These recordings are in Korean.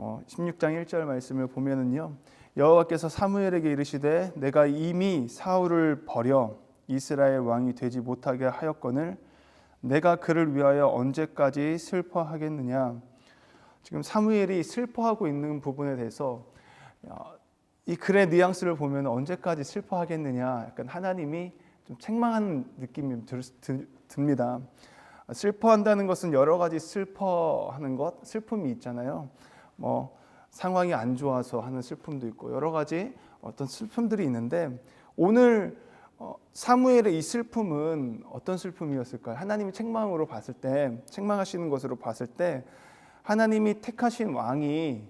16장 1절 말씀을 보면은요, 여호와께서 사무엘에게 이르시되 내가 이미 사울을 버려 이스라엘 왕이 되지 못하게 하였거늘 내가 그를 위하여 언제까지 슬퍼하겠느냐. 지금 사무엘이 슬퍼하고 있는 부분에 대해서 이 글의 뉘앙스를 보면 언제까지 슬퍼하겠느냐, 약간 하나님이 좀 책망하는 느낌이 듭니다. 슬퍼한다는 것은 여러 가지 슬퍼하는 것, 슬픔이 있잖아요. 상황이 안 좋아서 하는 슬픔도 있고 여러 가지 어떤 슬픔들이 있는데, 오늘 사무엘의 이 슬픔은 어떤 슬픔이었을까요? 하나님이 책망으로 봤을 때, 책망하시는 것으로 봤을 때, 하나님이 택하신 왕이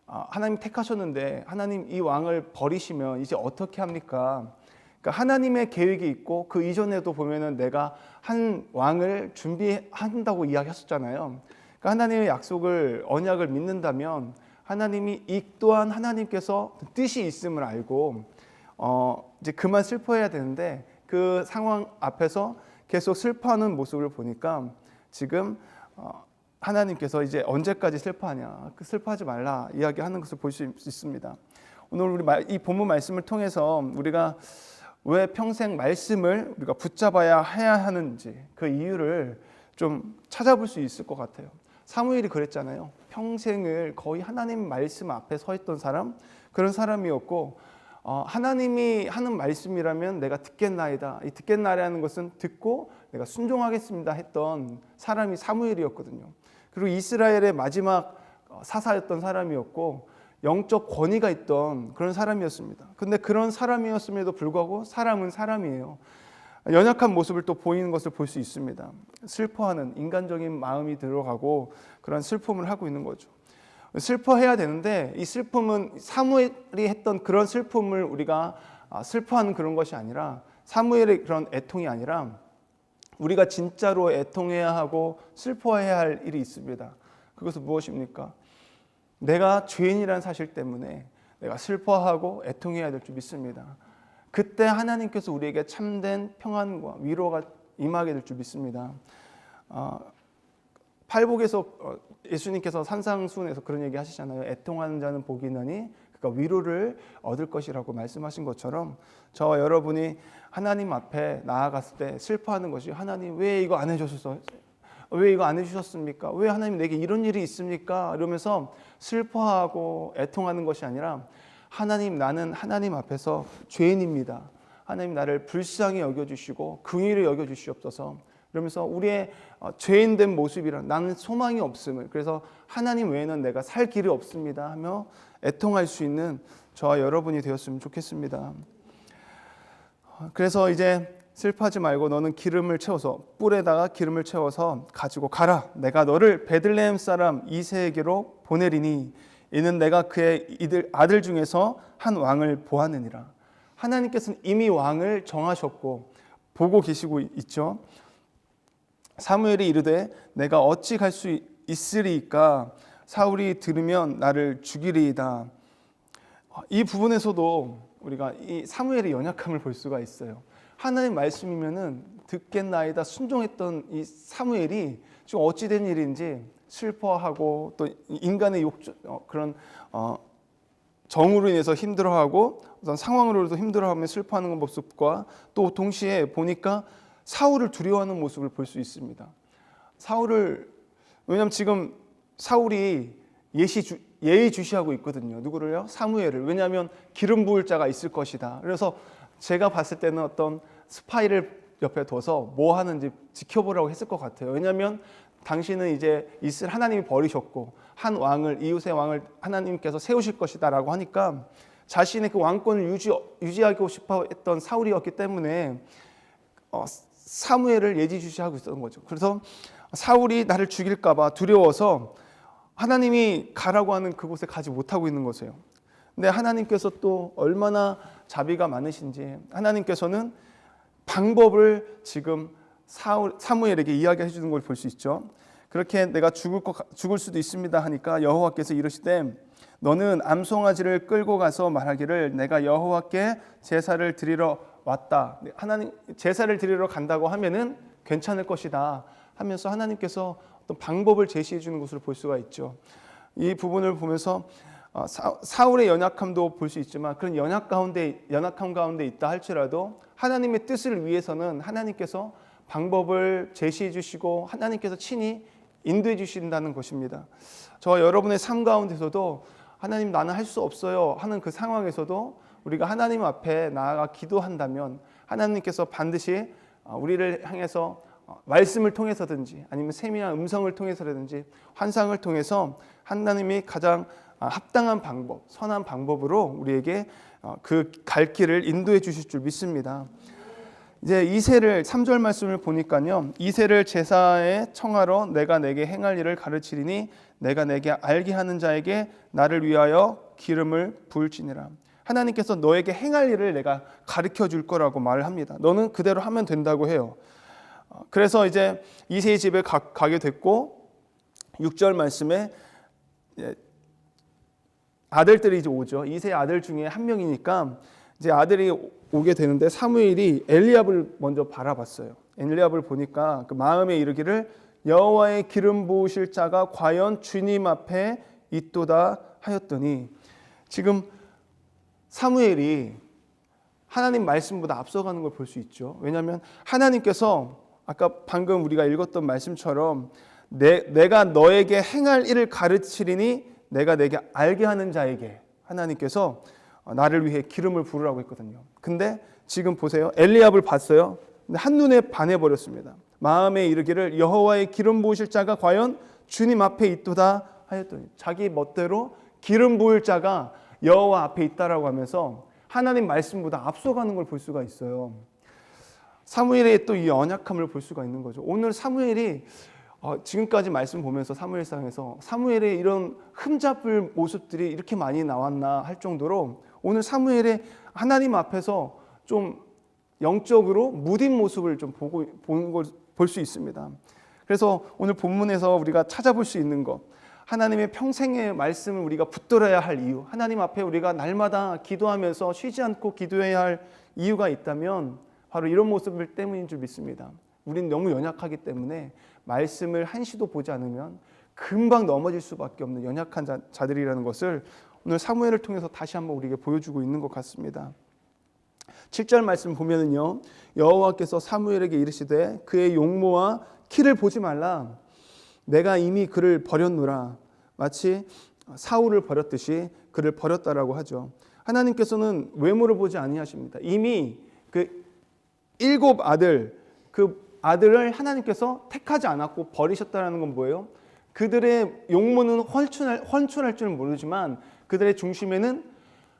하나님 택하셨는데 하나님 이 왕을 버리시면 이제 어떻게 합니까? 그러니까 하나님의 계획이 있고, 그 이전에도 보면은 내가 한 왕을 준비한다고 이야기했었잖아요. 그러니까 하나님의 약속을, 언약을 믿는다면 하나님이 이 또한 하나님께서 뜻이 있음을 알고 이제 그만 슬퍼해야 되는데, 그 상황 앞에서 계속 슬퍼하는 모습을 보니까 지금 하나님께서 이제 언제까지 슬퍼하냐, 슬퍼하지 말라 이야기하는 것을 볼 수 있습니다. 오늘 우리 이 본문 말씀을 통해서 우리가 왜 평생 말씀을 우리가 붙잡아야 해야 하는지 그 이유를 좀 찾아볼 수 있을 것 같아요. 사무엘이 그랬잖아요. 평생을 거의 하나님 말씀 앞에 서 있던 사람, 그런 사람이었고, 하나님이 하는 말씀이라면 내가 듣겠나이다. 이 듣겠나이라는 것은 듣고 내가 순종하겠습니다 했던 사람이 사무엘이었거든요. 그리고 이스라엘의 마지막 사사였던 사람이었고, 영적 권위가 있던 그런 사람이었습니다. 근데 그런 사람이었음에도 불구하고 사람은 사람이에요. 연약한 모습을 또 보이는 것을 볼 수 있습니다. 슬퍼하는 인간적인 마음이 들어가고 그런 슬픔을 하고 있는 거죠. 슬퍼해야 되는데, 이 슬픔은 사무엘이 했던 그런 슬픔을 우리가 슬퍼하는 그런 것이 아니라, 사무엘의 그런 애통이 아니라 우리가 진짜로 애통해야 하고 슬퍼해야 할 일이 있습니다. 그것은 무엇입니까? 내가 죄인이라는 사실 때문에 내가 슬퍼하고 애통해야 될 줄 믿습니다. 그때 하나님께서 우리에게 참된 평안과 위로가 임하게 될 줄 믿습니다. 팔복에서 예수님께서 산상수훈에서 그런 얘기 하시잖아요. 애통하는 자는 복이 있나니 그가 위로를 얻을 것이라고 말씀하신 것처럼, 저와 여러분이 하나님 앞에 나아갔을 때 슬퍼하는 것이, 하나님 왜 이거 안 해주셨어요? 왜 이거 안 해주셨습니까? 왜 하나님 내게 이런 일이 있습니까? 이러면서 슬퍼하고 애통하는 것이 아니라, 하나님, 나는 하나님 앞에서 죄인입니다. 하나님 나를 불쌍히 여겨주시고 긍휼히 여겨주시옵소서. 그러면서 우리의 죄인된 모습이란, 나는 소망이 없음을, 그래서 하나님 외에는 내가 살 길이 없습니다 하며 애통할 수 있는 저와 여러분이 되었으면 좋겠습니다. 그래서 이제 슬퍼하지 말고 너는 기름을 채워서, 뿔에다가 기름을 채워서 가지고 가라. 내가 너를 베들레헴 사람 이새에게로 보내리니 이는 내가 그의 아들 중에서 한 왕을 보았느니라. 하나님께서는 이미 왕을 정하셨고 보고 계시고 있죠. 사무엘이 이르되 내가 어찌 갈 수 있으리이까? 사울이 들으면 나를 죽이리이다. 이 부분에서도 우리가 이 사무엘의 연약함을 볼 수가 있어요. 하나님 말씀이면은 듣겠나이다 순종했던 이 사무엘이 지금 어찌 된 일인지 슬퍼하고, 또 인간의 그런 정으로 인해서 힘들어하고 어떤 상황으로도 힘들어하며 슬퍼하는 모습과, 또 동시에 보니까 사울을 두려워하는 모습을 볼 수 있습니다. 왜냐하면 지금 사울이 예의주시하고 있거든요. 누구를요? 사무엘을. 왜냐하면 기름 부을 자가 있을 것이다. 그래서 제가 봤을 때는 어떤 스파이를 옆에 둬서 뭐 하는지 지켜보라고 했을 것 같아요. 왜냐하면 당신은 이제 하나님이 버리셨고 한 왕을, 이웃의 왕을 하나님께서 세우실 것이다라고 하니까 자신의 그 왕권을 유지하고 싶어 했던 사울이었기 때문에 사무엘을 예지주시하고 있었던 거죠. 그래서 사울이 나를 죽일까 봐 두려워서 하나님이 가라고 하는 그곳에 가지 못하고 있는 것이에요. 근데 하나님께서 또 얼마나 자비가 많으신지, 하나님께서는 방법을 지금 사무엘에게 이야기해 주는 걸 볼 수 있죠. 그렇게 내가 죽을 수도 있습니다 하니까 여호와께서 이르시되 너는 암송아지를 끌고 가서 말하기를 내가 여호와께 제사를 드리러 왔다. 하나님 제사를 드리러 간다고 하면은 괜찮을 것이다 하면서 하나님께서 어떤 방법을 제시해 주는 것을 볼 수가 있죠. 이 부분을 보면서 사울의 연약함도 볼 수 있지만 그런 연약함 가운데 있다 할지라도 하나님의 뜻을 위해서는 하나님께서 방법을 제시해 주시고 하나님께서 친히 인도해 주신다는 것입니다. 저와 여러분의 삶 가운데서도 하나님 나는 할 수 없어요 하는 그 상황에서도 우리가 하나님 앞에 나아가 기도한다면 하나님께서 반드시 우리를 향해서 말씀을 통해서든지 아니면 세미한 음성을 통해서라든지 환상을 통해서 하나님이 가장 합당한 방법, 선한 방법으로 우리에게 그 갈 길을 인도해 주실 줄 믿습니다. 이제 이새를 3절 말씀을 보니까요. 이새를 제사에 청하러 내가 내게 행할 일을 가르치리니 내가 내게 알게 하는 자에게 나를 위하여 기름을 부을지니라. 하나님께서 너에게 행할 일을 내가 가르쳐 줄 거라고 말을 합니다. 너는 그대로 하면 된다고 해요. 그래서 이제 이새의 집에 가게 됐고 6절 말씀에 아들들이 이제 오죠. 이새의 아들 중에 한 명이니까 이제 아들이 오게 되는데 사무엘이 엘리압을 먼저 바라봤어요. 엘리압을 보니까 그 마음에 이르기를 여호와의 기름 부으실 자가 과연 주님 앞에 있도다 하였더니 지금 사무엘이 하나님 말씀보다 앞서가는 걸 볼 수 있죠. 왜냐하면 하나님께서 아까 방금 우리가 읽었던 말씀처럼 내가 너에게 행할 일을 가르치리니 내가 내게 알게 하는 자에게 하나님께서 나를 위해 기름을 부으라고 했거든요. 근데 지금 보세요. 엘리압을 봤어요. 근데 한눈에 반해버렸습니다. 마음에 이르기를 여호와의 기름 부으실 자가 과연 주님 앞에 있도다 하였더니 자기 멋대로 기름 부을 자가 여호와 앞에 있다라고 하면서 하나님 말씀보다 앞서가는 걸 볼 수가 있어요. 사무엘의 또 이 연약함을 볼 수가 있는 거죠. 오늘 사무엘이 지금까지 말씀 보면서 사무엘상에서 사무엘의 이런 흠잡을 모습들이 이렇게 많이 나왔나 할 정도로 오늘 사무엘의 하나님 앞에서 좀 영적으로 무딘 모습을 좀 보는 걸 볼 수 있습니다. 그래서 오늘 본문에서 우리가 찾아볼 수 있는 것, 하나님의 평생의 말씀을 우리가 붙들어야 할 이유, 하나님 앞에 우리가 날마다 기도하면서 쉬지 않고 기도해야 할 이유가 있다면 바로 이런 모습을 때문인 줄 믿습니다. 우린 너무 연약하기 때문에 말씀을 한시도 보지 않으면 금방 넘어질 수밖에 없는 연약한 자들이라는 것을 오늘 사무엘을 통해서 다시 한번 우리에게 보여주고 있는 것 같습니다. 7절 말씀 보면은요, 여호와께서 사무엘에게 이르시되 그의 용모와 키를 보지 말라. 내가 이미 그를 버렸노라. 마치 사울을 버렸듯이 그를 버렸다라고 하죠. 하나님께서는 외모를 보지 아니하십니다. 이미 그 7 아들, 그 아들을 하나님께서 택하지 않았고 버리셨다는 건 뭐예요? 그들의 용모는 훤출할 줄은 모르지만 그들의 중심에는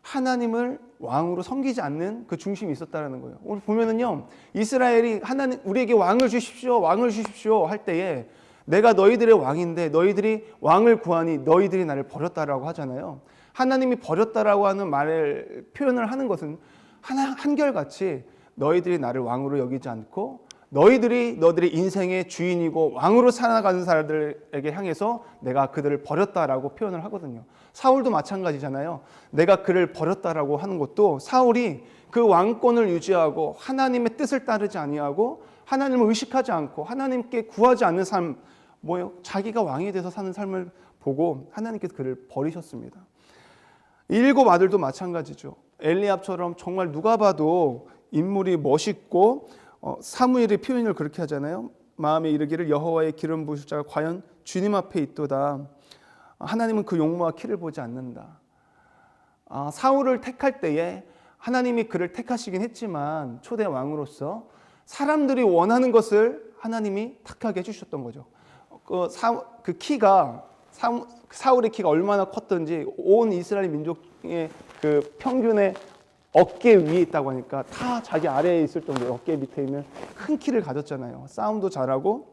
하나님을 왕으로 섬기지 않는 그 중심이 있었다는 거예요. 오늘 보면은요, 이스라엘이 하나님 우리에게 왕을 주십시오, 왕을 주십시오 할 때에 내가 너희들의 왕인데 너희들이 왕을 구하니 너희들이 나를 버렸다라고 하잖아요. 하나님이 버렸다라고 하는 말을 표현을 하는 것은 한결같이 너희들이 나를 왕으로 여기지 않고 너희들의 인생의 주인이고 왕으로 살아가는 사람들에게 향해서 내가 그들을 버렸다라고 표현을 하거든요. 사울도 마찬가지잖아요. 내가 그를 버렸다라고 하는 것도 사울이 그 왕권을 유지하고 하나님의 뜻을 따르지 아니하고 하나님을 의식하지 않고 하나님께 구하지 않는 삶, 자기가 왕이 돼서 사는 삶을 보고 하나님께서 그를 버리셨습니다. 7 아들도 마찬가지죠. 엘리압처럼 정말 누가 봐도 인물이 멋있고 사무엘의 표현을 그렇게 하잖아요. 마음에 이르기를 여호와의 기름 부으실 자가 과연 주님 앞에 있도다. 하나님은 그 용모와 키를 보지 않는다. 사울을 택할 때에 하나님이 그를 택하시긴 했지만 초대 왕으로서 사람들이 원하는 것을 하나님이 택하게 해주셨던 거죠. 그 키가 사울의 키가 얼마나 컸던지 온 이스라엘 민족의 그 평균의 어깨 위에 있다고 하니까 다 자기 아래에 있을 정도로 어깨 밑에 있는 큰 키를 가졌잖아요. 싸움도 잘하고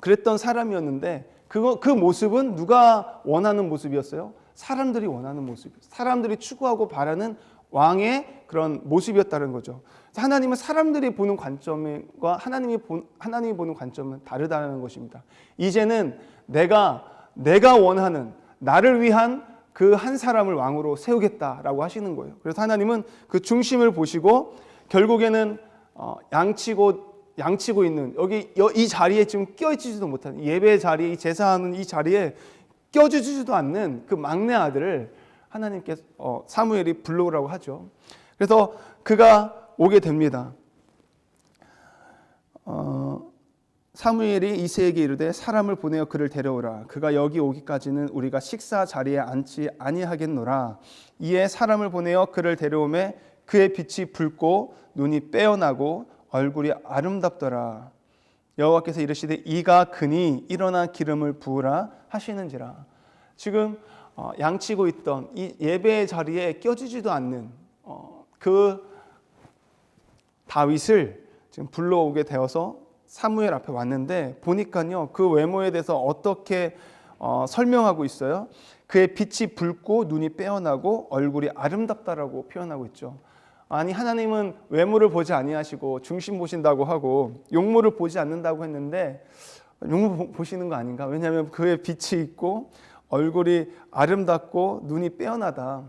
그랬던 사람이었는데 그 모습은 누가 원하는 모습이었어요? 사람들이 원하는 모습이었어요. 사람들이 추구하고 바라는 왕의 그런 모습이었다는 거죠. 하나님은 사람들이 보는 관점과 하나님이 보는 관점은 다르다는 것입니다. 이제는 내가 원하는 나를 위한 그 한 사람을 왕으로 세우겠다라고 하시는 거예요. 그래서 하나님은 그 중심을 보시고 결국에는 양치고 있는 이 자리에 지금 끼어있지도 못하는 예배 자리, 제사하는 이 자리에 껴주지도 않는 그 막내 아들을 하나님께서 사무엘이 불러오라고 하죠. 그래서 그가 오게 됩니다. 사무엘이 이새에게 이르되 사람을 보내어 그를 데려오라. 그가 여기 오기까지는 우리가 식사 자리에 앉지 아니하겠노라. 이에 사람을 보내어 그를 데려오매 그의 빛이 붉고 눈이 빼어나고 얼굴이 아름답더라. 여호와께서 이르시되 이가 그니 일어나 기름을 부으라 하시는지라. 지금 양치고 있던 이 예배의 자리에 껴지지도 않는 그 다윗을 지금 불러오게 되어서 사무엘 앞에 왔는데 보니까요, 그 외모에 대해서 어떻게 설명하고 있어요? 그의 빛이 붉고 눈이 빼어나고 얼굴이 아름답다라고 표현하고 있죠. 아니, 하나님은 외모를 보지 아니하시고 중심 보신다고 하고 용모를 보지 않는다고 했는데 용모 보시는 거 아닌가? 왜냐하면 그의 빛이 있고 얼굴이 아름답고 눈이 빼어나다.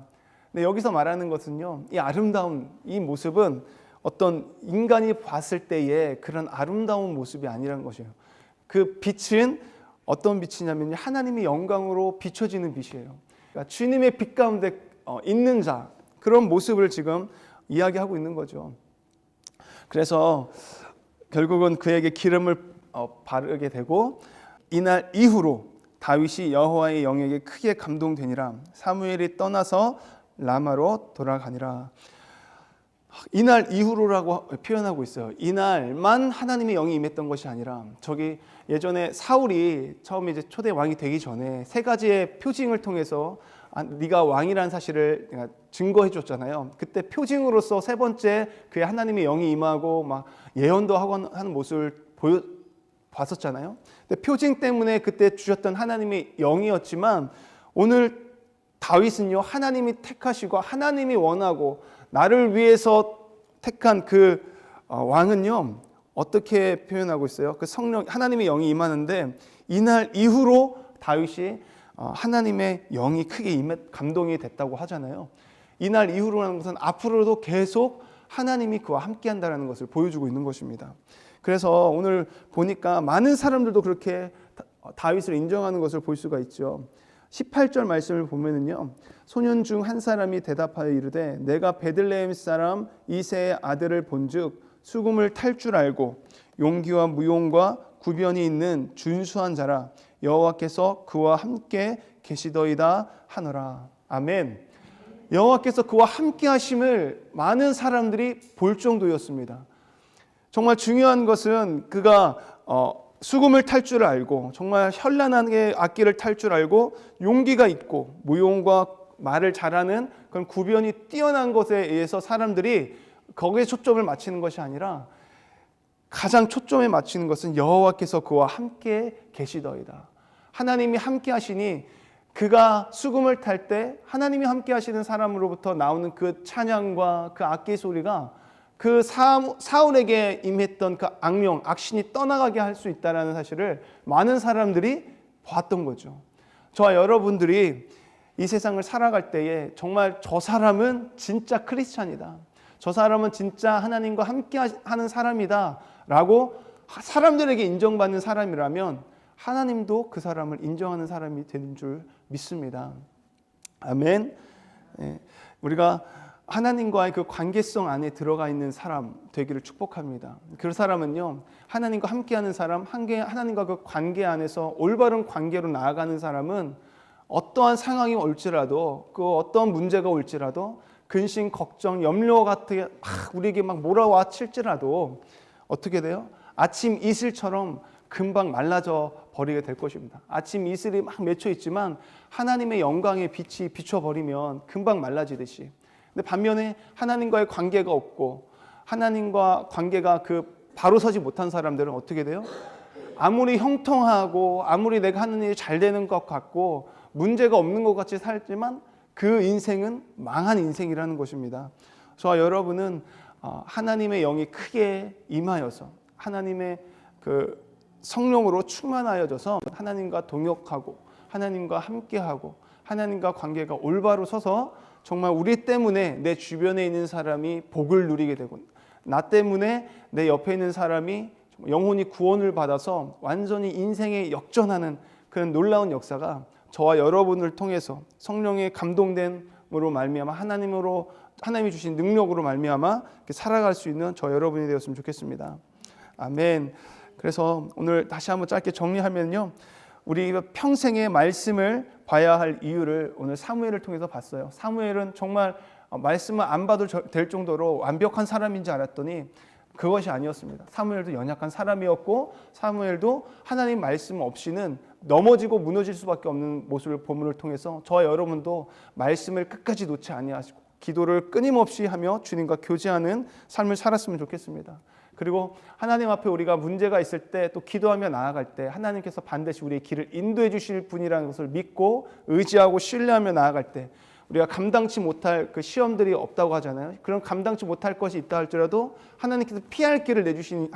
근데 여기서 말하는 것은요, 이 아름다운 이 모습은 어떤 인간이 봤을 때의 그런 아름다운 모습이 아니라는 것이에요. 그 빛은 어떤 빛이냐면 하나님의 영광으로 비춰지는 빛이에요. 그러니까 주님의 빛 가운데 있는 자, 그런 모습을 지금 이야기하고 있는 거죠. 그래서 결국은 그에게 기름을 바르게 되고 이날 이후로 다윗이 여호와의 영에게 크게 감동되니라. 사무엘이 떠나서 라마로 돌아가니라. 이날 이후로라고 표현하고 있어요. 이날만 하나님의 영이 임했던 것이 아니라 저기 예전에 사울이 처음에 이제 초대 왕이 되기 전에 세 가지의 표징을 통해서 네가 왕이라는 사실을 증거해 줬잖아요. 그때 표징으로서 세 번째 그의 하나님의 영이 임하고 막 예언도 하고 하는 모습을 봤었잖아요. 근데 표징 때문에 그때 주셨던 하나님의 영이었지만 오늘 다윗은요, 하나님이 택하시고 하나님이 원하고 나를 위해서 택한 그 왕은요, 어떻게 표현하고 있어요? 그 성령, 하나님의 영이 임하는데 이날 이후로 다윗이 하나님의 영이 크게 감동이 됐다고 하잖아요. 이날 이후로라는 것은 앞으로도 계속 하나님이 그와 함께 한다는 것을 보여주고 있는 것입니다. 그래서 오늘 보니까 많은 사람들도 그렇게 다윗을 인정하는 것을 볼 수가 있죠. 18절 말씀을 보면은요, 소년 중 한 사람이 대답하여 이르되 내가 베들레헴 사람 이새의 아들을 본즉 수금을 탈 줄 알고 용기와 무용과 구변이 있는 준수한 자라. 여호와께서 그와 함께 계시더이다 하노라. 아멘. 여호와께서 그와 함께 하심을 많은 사람들이 볼 정도였습니다. 정말 중요한 것은 그가 수금을 탈 줄 알고 정말 현란하게 악기를 탈 줄 알고 용기가 있고 무용과 말을 잘하는 그런 구변이 뛰어난 것에 의해서 사람들이 거기에 초점을 맞추는 것이 아니라 가장 초점에 맞추는 것은 여호와께서 그와 함께 계시더이다. 하나님이 함께 하시니 그가 수금을 탈 때 하나님이 함께 하시는 사람으로부터 나오는 그 찬양과 그 악기 소리가 그 사울에게 임했던 그 악령, 악신이 떠나가게 할 수 있다는 사실을 많은 사람들이 봤던 거죠. 저와 여러분들이 이 세상을 살아갈 때에 정말 저 사람은 진짜 크리스찬이다, 저 사람은 진짜 하나님과 함께 하는 사람이다 라고 사람들에게 인정받는 사람이라면 하나님도 그 사람을 인정하는 사람이 되는 줄 믿습니다. 아멘. 우리가 하나님과의 그 관계성 안에 들어가 있는 사람 되기를 축복합니다. 그 사람은요, 하나님과 함께하는 사람, 하나님과 그 관계 안에서 올바른 관계로 나아가는 사람은 어떠한 상황이 올지라도, 그 어떤 문제가 올지라도, 근심, 걱정, 염려 같은 막 우리에게 막 몰아와 칠지라도 어떻게 돼요? 아침 이슬처럼 금방 말라져 버리게 될 것입니다. 아침 이슬이 막 맺혀 있지만 하나님의 영광의 빛이 비춰버리면 금방 말라지듯이. 근데 반면에 하나님과의 관계가 없고 하나님과 관계가 바로 서지 못한 사람들은 어떻게 돼요? 아무리 형통하고 아무리 내가 하는 일이 잘 되는 것 같고 문제가 없는 것 같이 살지만 그 인생은 망한 인생이라는 것입니다. 저와 여러분은 하나님의 영이 크게 임하여서 하나님의 그 성령으로 충만하여져서 하나님과 동역하고 하나님과 함께하고 하나님과 관계가 올바로 서서 정말 우리 때문에 내 주변에 있는 사람이 복을 누리게 되고 나 때문에 내 옆에 있는 사람이 영혼이 구원을 받아서 완전히 인생에 역전하는 그런 놀라운 역사가 저와 여러분을 통해서 성령의 감동됨으로 말미암아 하나님이 주신 능력으로 말미암아 살아갈 수 있는 저 여러분이 되었으면 좋겠습니다. 아멘. 그래서 오늘 다시 한번 짧게 정리하면요, 우리 평생의 말씀을 봐야 할 이유를 오늘 사무엘을 통해서 봤어요. 사무엘은 정말 말씀을 안 봐도 될 정도로 완벽한 사람인 줄 알았더니 그것이 아니었습니다. 사무엘도 연약한 사람이었고, 사무엘도 하나님 말씀 없이는 넘어지고 무너질 수밖에 없는 모습을 본문을 통해서 저와 여러분도 말씀을 끝까지 놓지 아니하시고 기도를 끊임없이 하며 주님과 교제하는 삶을 살았으면 좋겠습니다. 그리고 하나님 앞에 우리가 문제가 있을 때 또 기도하며 나아갈 때 하나님께서 반드시 우리의 길을 인도해 주실 분이라는 것을 믿고 의지하고 신뢰하며 나아갈 때 우리가 감당치 못할 그 시험들이 없다고 하잖아요. 그런 감당치 못할 것이 있다 할지라도 하나님께서 피할 길을 내주신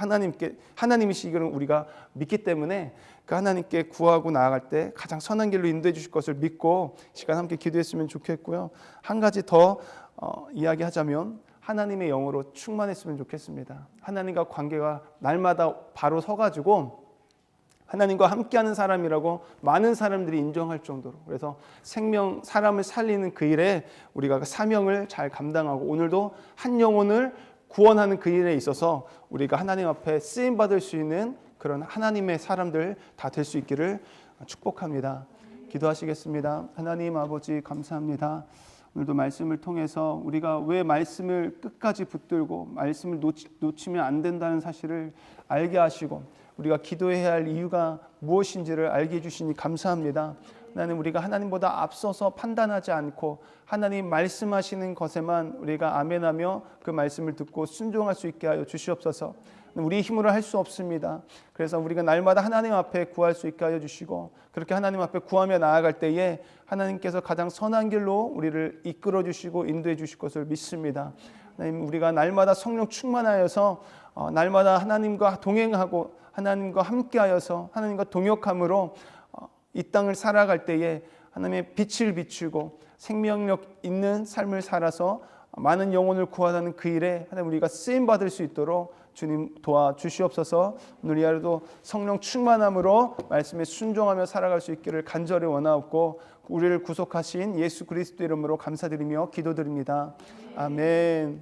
하나님이시기를 우리가 믿기 때문에 그 하나님께 구하고 나아갈 때 가장 선한 길로 인도해 주실 것을 믿고 시간 함께 기도했으면 좋겠고요. 한 가지 더 이야기하자면 하나님의 영으로 충만했으면 좋겠습니다. 하나님과 관계가 날마다 바로 서가지고 하나님과 함께하는 사람이라고 많은 사람들이 인정할 정도로, 그래서 사람을 살리는 그 일에 우리가 사명을 잘 감당하고 오늘도 한 영혼을 구원하는 그 일에 있어서 우리가 하나님 앞에 쓰임받을 수 있는 그런 하나님의 사람들 다 될 수 있기를 축복합니다. 기도하시겠습니다. 하나님 아버지 감사합니다. 오늘도 말씀을 통해서 우리가 왜 말씀을 끝까지 붙들고 말씀을 놓치면 안 된다는 사실을 알게 하시고 우리가 기도해야 할 이유가 무엇인지를 알게 해주시니 감사합니다. 하나님, 우리가 하나님보다 앞서서 판단하지 않고 하나님 말씀하시는 것에만 우리가 아멘하며 그 말씀을 듣고 순종할 수 있게 하여 주시옵소서. 우리 힘으로 할 수 없습니다. 그래서 우리가 날마다 하나님 앞에 구할 수 있게 하여 주시고 그렇게 하나님 앞에 구하며 나아갈 때에 하나님께서 가장 선한 길로 우리를 이끌어 주시고 인도해 주실 것을 믿습니다. 하나님, 우리가 날마다 성령 충만하여서 날마다 하나님과 동행하고 하나님과 함께하여서 하나님과 동역함으로 이 땅을 살아갈 때에 하나님의 빛을 비추고 생명력 있는 삶을 살아서 많은 영혼을 구하는 그 일에 하나님 우리가 쓰임 받을 수 있도록 주님 도와주시옵소서. 오늘 이 하루도 성령 충만함으로 말씀에 순종하며 살아갈 수 있기를 간절히 원하옵고 우리를 구속하신 예수 그리스도 이름으로 감사드리며 기도드립니다. 아멘.